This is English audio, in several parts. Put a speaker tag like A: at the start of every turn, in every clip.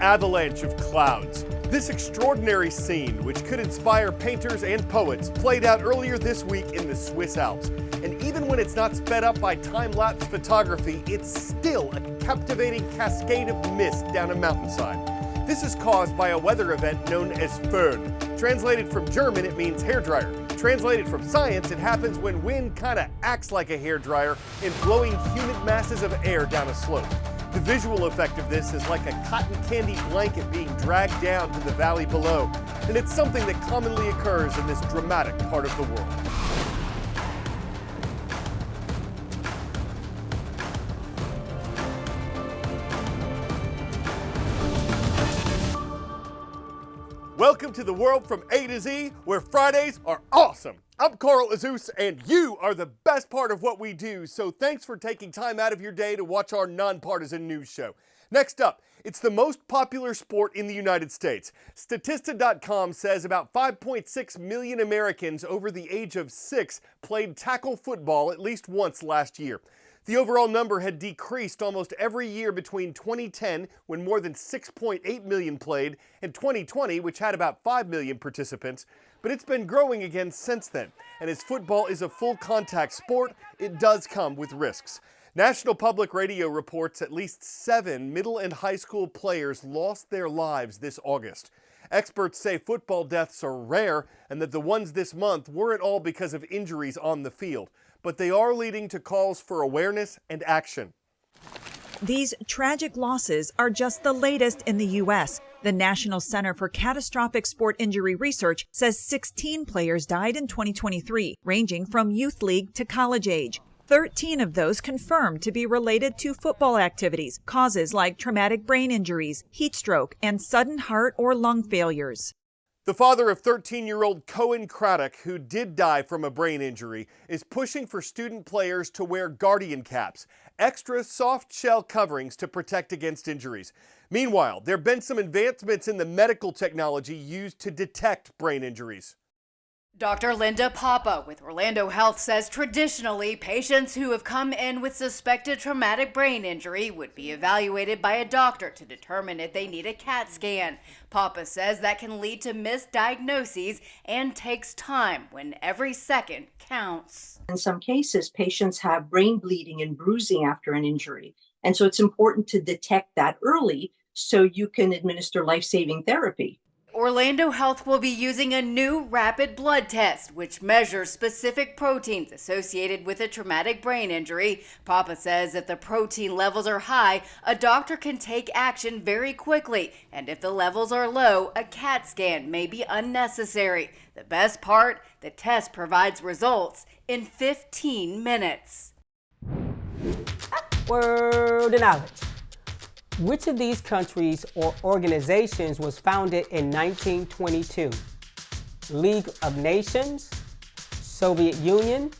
A: Avalanche of Clouds. This extraordinary scene, which could inspire painters and poets, played out earlier this week in the Swiss Alps. And even when it's not sped up by time-lapse photography, it's still a captivating cascade of mist down a mountainside. This is caused by a weather event known as Foehn. Translated from German, it means hairdryer. Translated from science, it happens when wind kind of acts like a hairdryer in blowing humid masses of air down a slope. The visual effect of this is like a cotton candy blanket being dragged down to the valley below, and it's something that commonly occurs in this dramatic part of the world. Welcome to the world from A to Z, where Fridays are awesome. I'm Azuz, and you are the best part of what we do, so thanks for taking time out of your day to watch our nonpartisan news show. Next up, it's the most popular sport in the United States. Statista.com says about 5.6 million Americans over the age of 6 played tackle football at least once last year. The overall number had decreased almost every year between 2010, when more than 6.8 million played, and 2020, which had about 5 million participants. But it's been growing again since then. And as football is a full contact sport, it does come with risks. National Public Radio reports at least 7 middle and high school players lost their lives this August. Experts say football deaths are rare and that the ones this month weren't all because of injuries on the field, but they are leading to calls for awareness and action.
B: These tragic losses are just the latest in the U.S. The National Center for Catastrophic Sport Injury Research says 16 players died in 2023, ranging from youth league to college age. 13 of those confirmed to be related to football activities, causes like traumatic brain injuries, heat stroke, and sudden heart or lung failures.
A: The father of 13-year-old Foehn, who did die from a brain injury, is pushing for student players to wear guardian caps, extra soft shell coverings to protect against injuries. Meanwhile, there have been some advancements in the medical technology used to detect brain injuries.
C: Dr. Linda Papa with Orlando Health says traditionally, patients who have come in with suspected traumatic brain injury would be evaluated by a doctor to determine if they need a CAT scan. Papa says that can lead to misdiagnoses and takes time when every second counts.
D: In some cases, patients have brain bleeding and bruising after an injury. And so it's important to detect that early so you can administer life-saving therapy.
C: Orlando Health will be using a new rapid blood test, which measures specific proteins associated with a traumatic brain injury. Papa says if the protein levels are high, a doctor can take action very quickly. And if the levels are low, a CAT scan may be unnecessary. The best part, the test provides results in 15 minutes.
E: Word of knowledge. Which of these countries or organizations was founded in 1922? League of Nations, Soviet Union,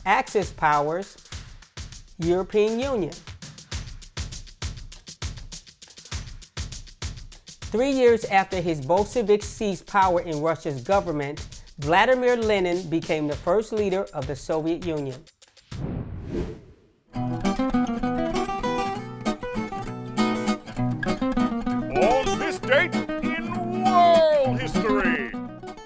E: Axis powers, European Union. 3 years after his Bolsheviks seized power in Russia's government, Vladimir Lenin became the first leader of the Soviet Union.
A: Date in world history.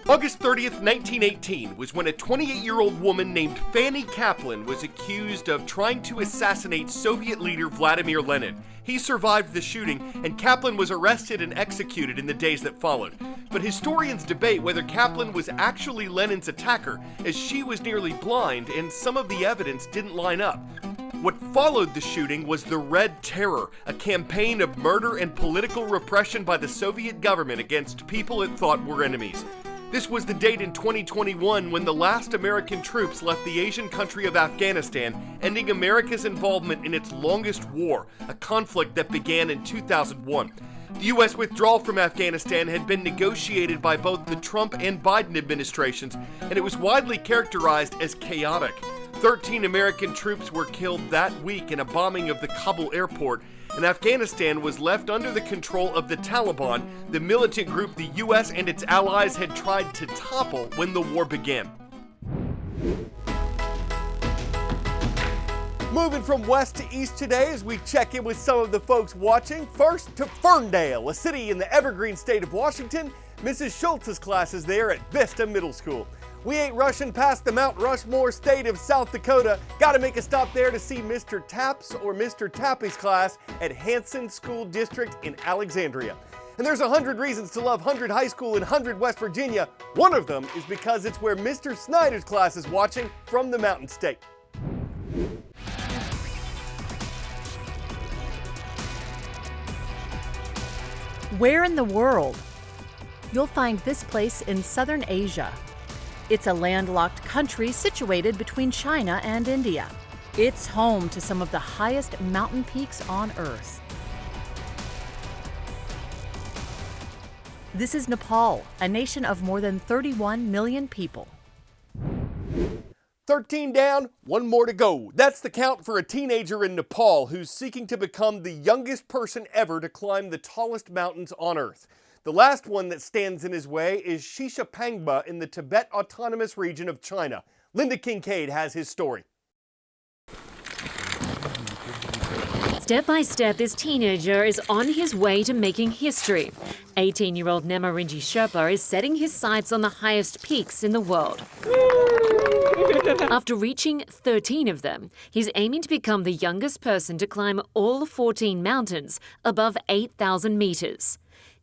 A: August 30th, 1918 was when a 28-year-old woman named Fanny Kaplan was accused of trying to assassinate Soviet leader Vladimir Lenin. He survived the shooting, and Kaplan was arrested and executed in the days that followed. But historians debate whether Kaplan was actually Lenin's attacker, as she was nearly blind and some of the evidence didn't line up. What followed the shooting was the Red Terror, a campaign of murder and political repression by the Soviet government against people it thought were enemies. This was the date in 2021 when the last American troops left the Asian country of Afghanistan, ending America's involvement in its longest war, a conflict that began in 2001. The U.S. withdrawal from Afghanistan had been negotiated by both the Trump and Biden administrations, and it was widely characterized as chaotic. 13 American troops were killed that week in a bombing of the Kabul airport, and Afghanistan was left under the control of the Taliban, the militant group the U.S. and its allies had tried to topple when the war began. moving from west to east today as we check in with some of the folks watching. First to Ferndale, a city in the evergreen state of Washington. Mrs. Schultz's class is there at Vista Middle School. We ain't rushing past the Mount Rushmore state of South Dakota. Gotta make a stop there to see Mr. Tapp's or Mr. Tappy's class at Hanson School District in Alexandria. And there's 100 reasons to love 100 High School in 100 West Virginia. One of them is because it's where Mr. Snyder's class is watching from the Mountain State.
F: Where in the world? You'll find this place in southern Asia. It's a landlocked country situated between China and India. It's home to some of the highest mountain peaks on Earth. This is Nepal, a nation of more than 31 million people.
A: 13 down, one more to go. That's the count for a teenager in Nepal who's seeking to become the youngest person ever to climb the tallest mountains on Earth. The last one that stands in his way is Shishapangma in the Tibet Autonomous Region of China. Linda Kincaid has his story.
G: Step by step, this teenager is on his way to making history. 18-year-old Nemarinji Sherpa is setting his sights on the highest peaks in the world. After reaching 13 of them, he's aiming to become the youngest person to climb all 14 mountains above 8,000 meters.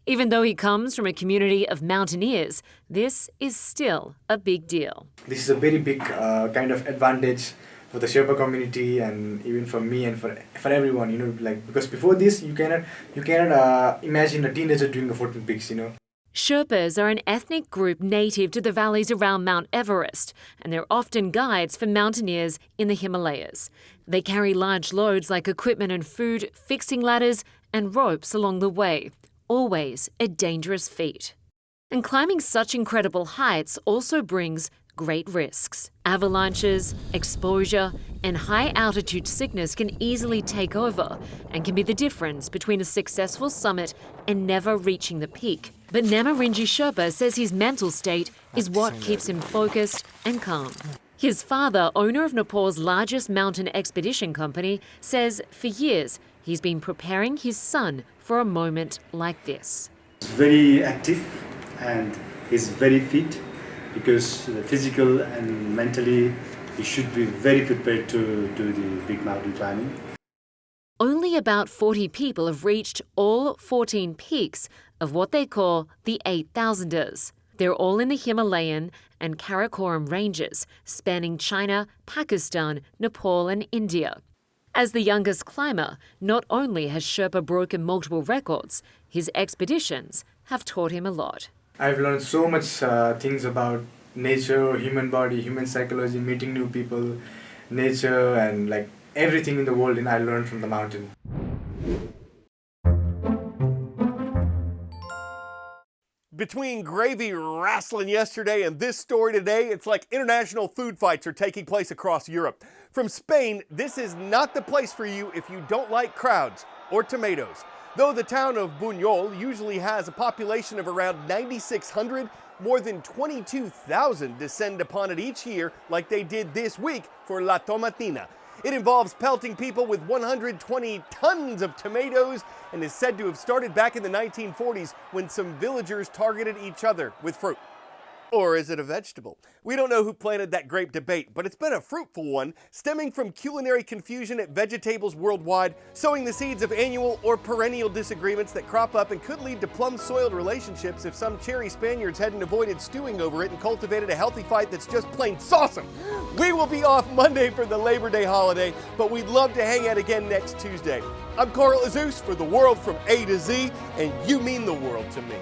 G: Even though he comes from a community of mountaineers, this is still a big deal.
H: This is a very big kind of advantage for the Sherpa community and even for me and for everyone, you know, like, because before this you cannot imagine a teenager doing the 14 peaks, you know.
G: Sherpas are an ethnic group native to the valleys around Mount Everest, and they're often guides for mountaineers in the Himalayas. They carry large loads like equipment and food, fixing ladders and ropes along the way. Always a dangerous feat. And climbing such incredible heights also brings great risks. Avalanches, exposure, and high-altitude sickness can easily take over and can be the difference between a successful summit and never reaching the peak. But Nemarinji Sherpa says his mental state is what keeps him focused and calm. His father, owner of Nepal's largest mountain expedition company, says for years he's been preparing his son for a moment like this.
I: He's very active and he's very fit, because physical and mentally you should be very prepared to do the big mountain climbing.
G: Only about 40 people have reached all 14 peaks of what they call the 8,000ers. They're all in the Himalayan and Karakoram ranges, spanning China, Pakistan, Nepal and India. As the youngest climber, not only has Sherpa broken multiple records, his expeditions have taught him a lot.
H: I've learned so much things about nature, human body, human psychology, meeting new people, nature, and like everything in the world, and I learned from the mountain.
A: Between gravy wrestling yesterday and this story today, it's like international food fights are taking place across Europe. From Spain, this is not the place for you if you don't like crowds or tomatoes. Though the town of Buñol usually has a population of around 9,600, more than 22,000 descend upon it each year like they did this week for La Tomatina. It involves pelting people with 120 tons of tomatoes and is said to have started back in the 1940s when some villagers targeted each other with fruit. Or is it a vegetable? We don't know who planted that grape debate, but it's been a fruitful one, stemming from culinary confusion at vegetables worldwide, sowing the seeds of annual or perennial disagreements that crop up and could lead to plum-soiled relationships if some cherry Spaniards hadn't avoided stewing over it and cultivated a healthy fight that's just plain sauceum. We will be off Monday for the Labor Day holiday, but we'd love to hang out again next Tuesday. I'm Azuz for The World from A to Z, and you mean the world to me.